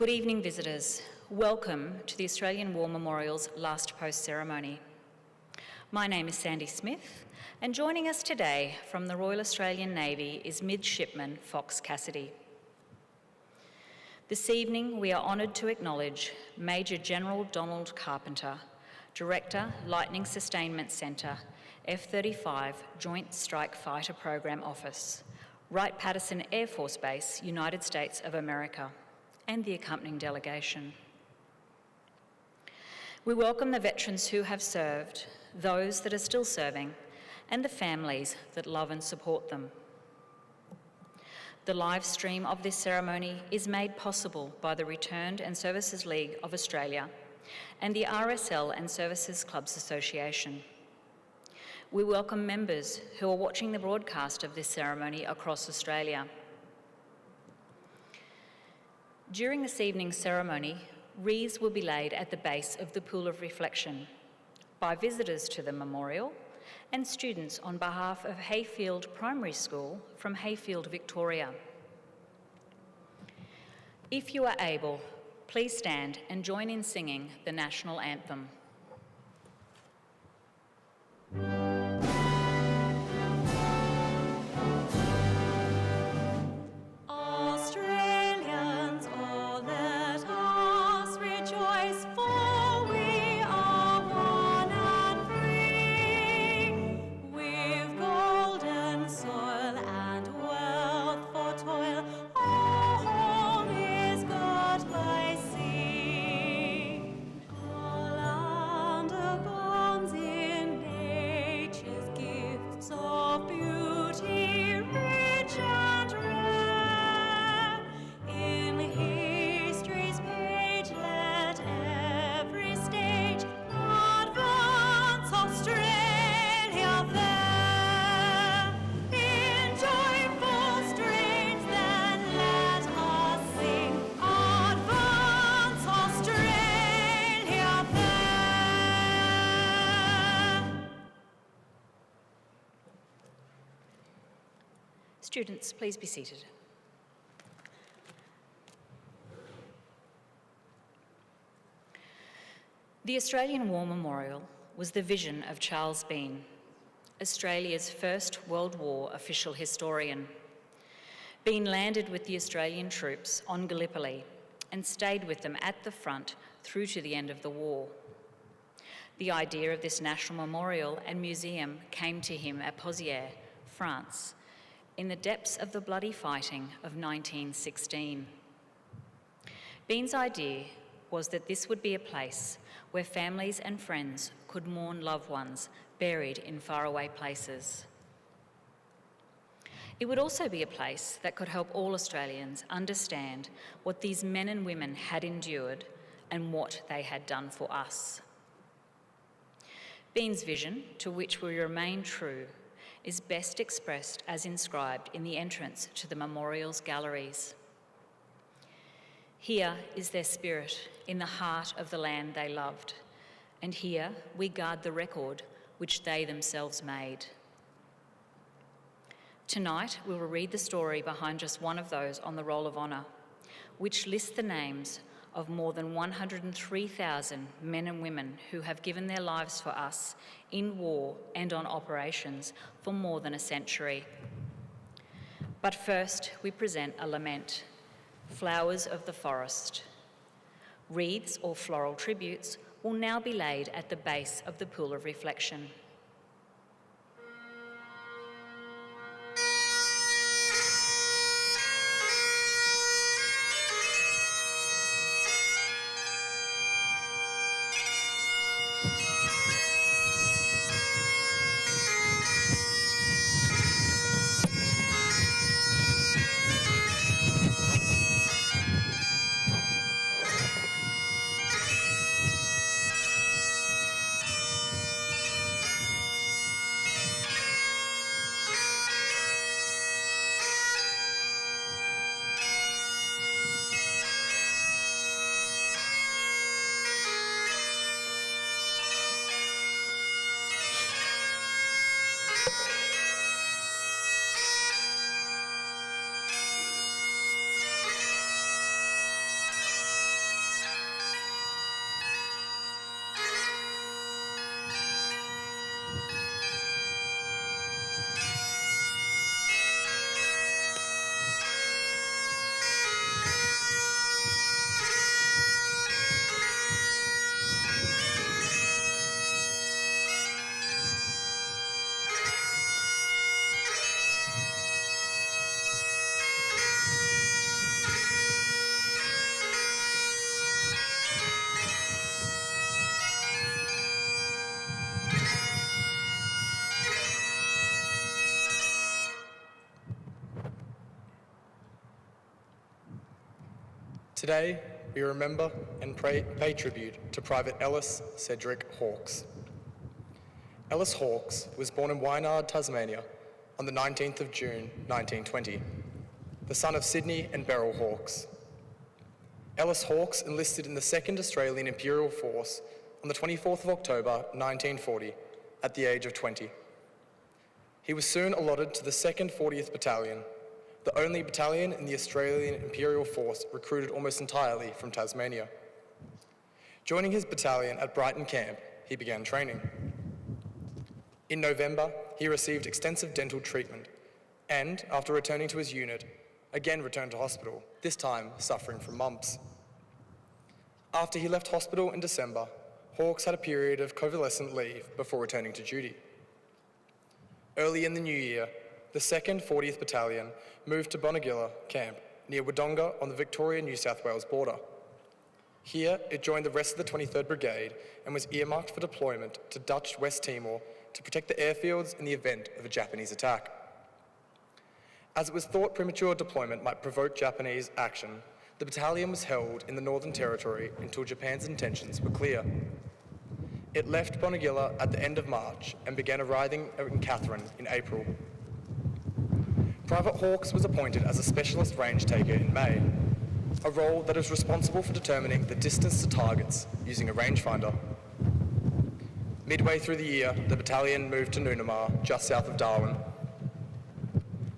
Good evening, visitors. Welcome to the Australian War Memorial's Last Post ceremony. My name is Sandy Smith, and joining us today from the Royal Australian Navy is Midshipman Fox Cassidy. This evening, we are honoured to acknowledge Major General Donald Carpenter, Director, Lightning Sustainment Centre, F-35 Joint Strike Fighter Program Office, Wright-Patterson Air Force Base, United States of America, and the accompanying delegation. We welcome the veterans who have served, those that are still serving, and the families that love and support them. The live stream of this ceremony is made possible by the Returned and Services League of Australia and the RSL and Services Clubs Association. We welcome members who are watching the broadcast of this ceremony across Australia. During this evening's ceremony, wreaths will be laid at the base of the Pool of Reflection by visitors to the memorial and students on behalf of Hayfield Primary School from Hayfield, Victoria. If you are able, please stand and join in singing the National Anthem. Students, please be seated. The Australian War Memorial was the vision of Charles Bean, Australia's first World War official historian. Bean landed with the Australian troops on Gallipoli and stayed with them at the front through to the end of the war. The idea of this national memorial and museum came to him at Pozières, France, in the depths of the bloody fighting of 1916. Bean's idea was that this would be a place where families and friends could mourn loved ones buried in faraway places. It would also be a place that could help all Australians understand what these men and women had endured and what they had done for us. Bean's vision, to which we remain true, is best expressed as inscribed in the entrance to the memorial's galleries. Here is their spirit in the heart of the land they loved, and here we guard the record which they themselves made. Tonight we will read the story behind just one of those on the Roll of Honour, which lists the names of more than 103,000 men and women who have given their lives for us in war and on operations for more than a century. But first, we present a lament, Flowers of the Forest. Wreaths or floral tributes will now be laid at the base of the Pool of Reflection. Today, we remember and pay tribute to Private Ellis Cedric Hawkes. Ellis Hawkes was born in Wainard, Tasmania on the 19th of June 1920, the son of Sydney and Beryl Hawkes. Ellis Hawkes enlisted in the 2nd Australian Imperial Force on the 24th of October 1940 at the age of 20. He was soon allotted to the 2nd 40th Battalion, the only battalion in the Australian Imperial Force recruited almost entirely from Tasmania. Joining his battalion at Brighton Camp, he began training. In November, he received extensive dental treatment and, after returning to his unit, again returned to hospital, this time suffering from mumps. After he left hospital in December, Hawkes had a period of convalescent leave before returning to duty. Early in the new year, the 2nd 40th Battalion moved to Bonegilla Camp near Wodonga on the Victoria-New South Wales border. Here, it joined the rest of the 23rd Brigade and was earmarked for deployment to Dutch West Timor to protect the airfields in the event of a Japanese attack. As it was thought premature deployment might provoke Japanese action, the battalion was held in the Northern Territory until Japan's intentions were clear. It left Bonegilla at the end of March and began arriving in Katherine in April. Private Hawkes was appointed as a specialist range taker in May, a role that is responsible for determining the distance to targets using a rangefinder. Midway through the year, the battalion moved to Noonamar, just south of Darwin.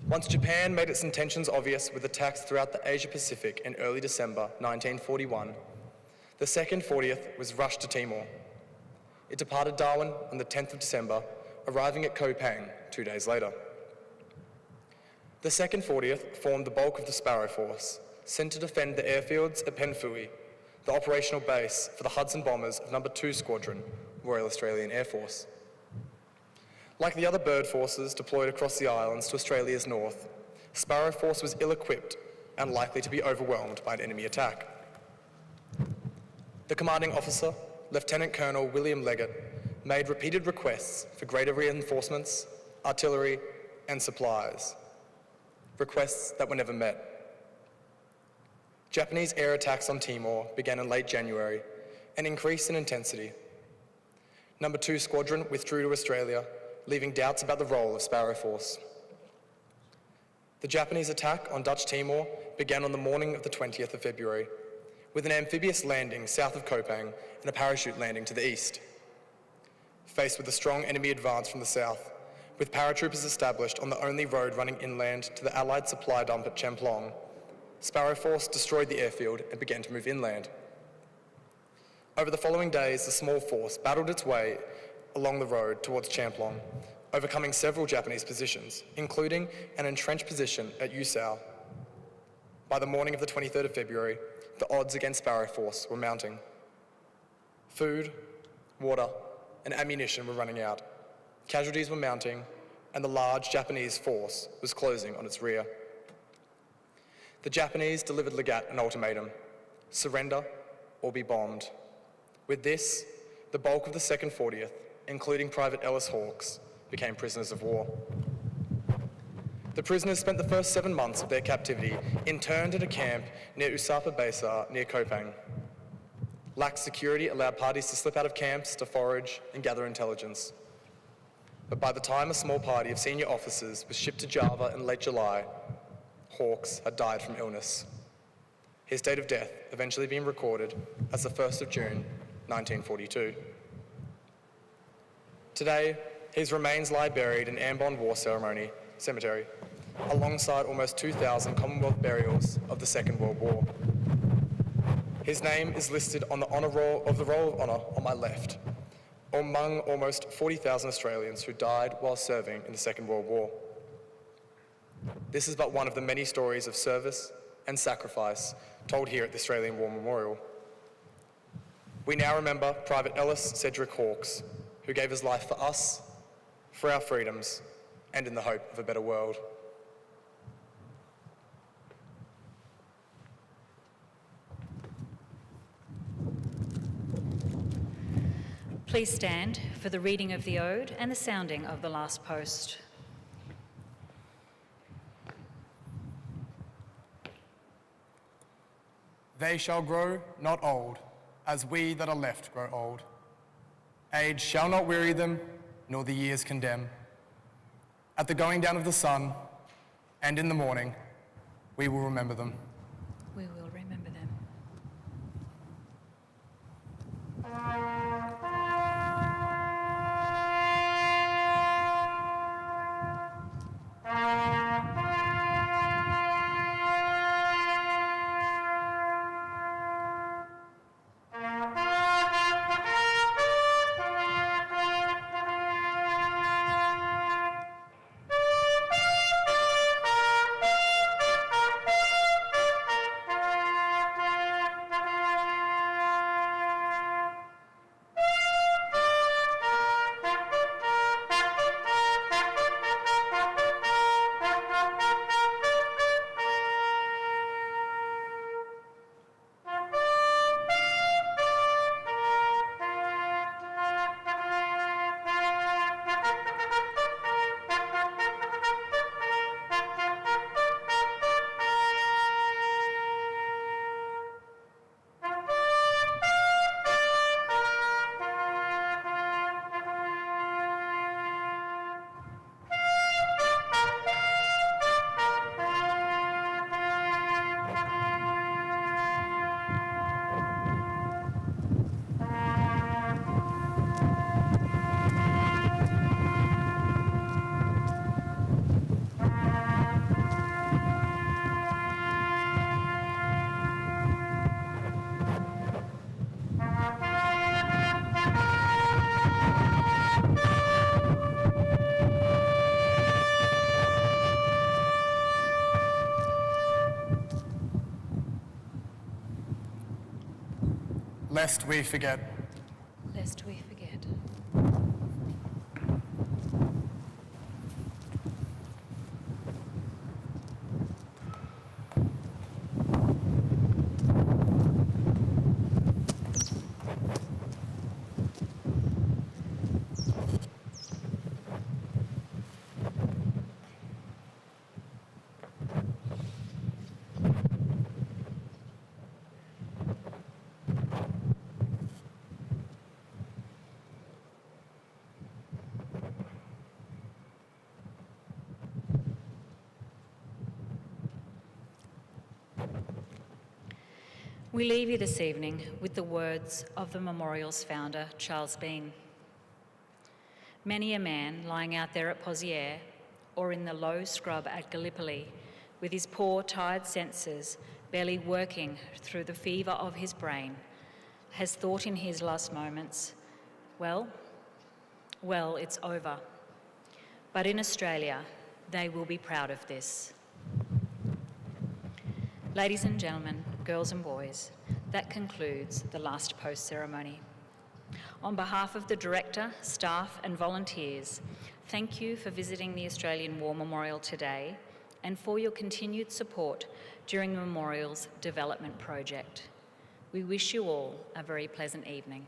Once Japan made its intentions obvious with attacks throughout the Asia-Pacific in early December 1941, the 2nd 40th was rushed to Timor. It departed Darwin on the 10th of December, arriving at Koh Pang 2 days later. The 2nd 40th formed the bulk of the Sparrow Force, sent to defend the airfields at Penfui, the operational base for the Hudson bombers of No. 2 Squadron, Royal Australian Air Force. Like the other bird forces deployed across the islands to Australia's north, Sparrow Force was ill-equipped and likely to be overwhelmed by an enemy attack. The commanding officer, Lieutenant Colonel William Leggett, made repeated requests for greater reinforcements, artillery, and supplies, requests that were never met. Japanese air attacks on Timor began in late January and increased in intensity. No. 2 Squadron withdrew to Australia, leaving doubts about the role of Sparrow Force. The Japanese attack on Dutch Timor began on the morning of the 20th of February, with an amphibious landing south of Koh Pang and a parachute landing to the east. Faced with a strong enemy advance from the south, with paratroopers established on the only road running inland to the Allied supply dump at Champlong, Sparrow Force destroyed the airfield and began to move inland. Over the following days, the small force battled its way along the road towards Champlong, overcoming several Japanese positions, including an entrenched position at Yusao. By the morning of the 23rd of February, the odds against Sparrow Force were mounting. Food, water, and ammunition were running out. Casualties were mounting, and the large Japanese force was closing on its rear. The Japanese delivered Legat an ultimatum: surrender or be bombed. With this, the bulk of the 2nd 40th, including Private Ellis Hawkes, became prisoners of war. The prisoners spent the first 7 months of their captivity interned at a camp near Usapa Besa near Koh Pang. Lax security allowed parties to slip out of camps to forage and gather intelligence. But by the time a small party of senior officers was shipped to Java in late July, Hawkes had died from illness. His date of death eventually being recorded as the 1st of June, 1942. Today, his remains lie buried in Ambon War Cemetery, alongside almost 2,000 Commonwealth burials of the Second World War. His name is listed on the Roll of Honour on my left, among almost 40,000 Australians who died while serving in the Second World War. This is but one of the many stories of service and sacrifice told here at the Australian War Memorial. We now remember Private Ellis Cedric Hawkes, who gave his life for us, for our freedoms, and in the hope of a better world. Please stand for the reading of the Ode and the sounding of the last post. They shall grow not old, as we that are left grow old. Age shall not weary them, nor the years condemn. At the going down of the sun, and in the morning, we will remember them. We will remember them. Lest we forget. Lest we forget. We leave you this evening with the words of the memorial's founder, Charles Bean. Many a man lying out there at Pozières or in the low scrub at Gallipoli, with his poor, tired senses barely working through the fever of his brain, has thought in his last moments, well, it's over. But in Australia, they will be proud of this. Ladies and gentlemen, girls and boys, that concludes the last post ceremony. On behalf of the Director, staff and volunteers, thank you for visiting the Australian War Memorial today and for your continued support during the Memorial's development project. We wish you all a very pleasant evening.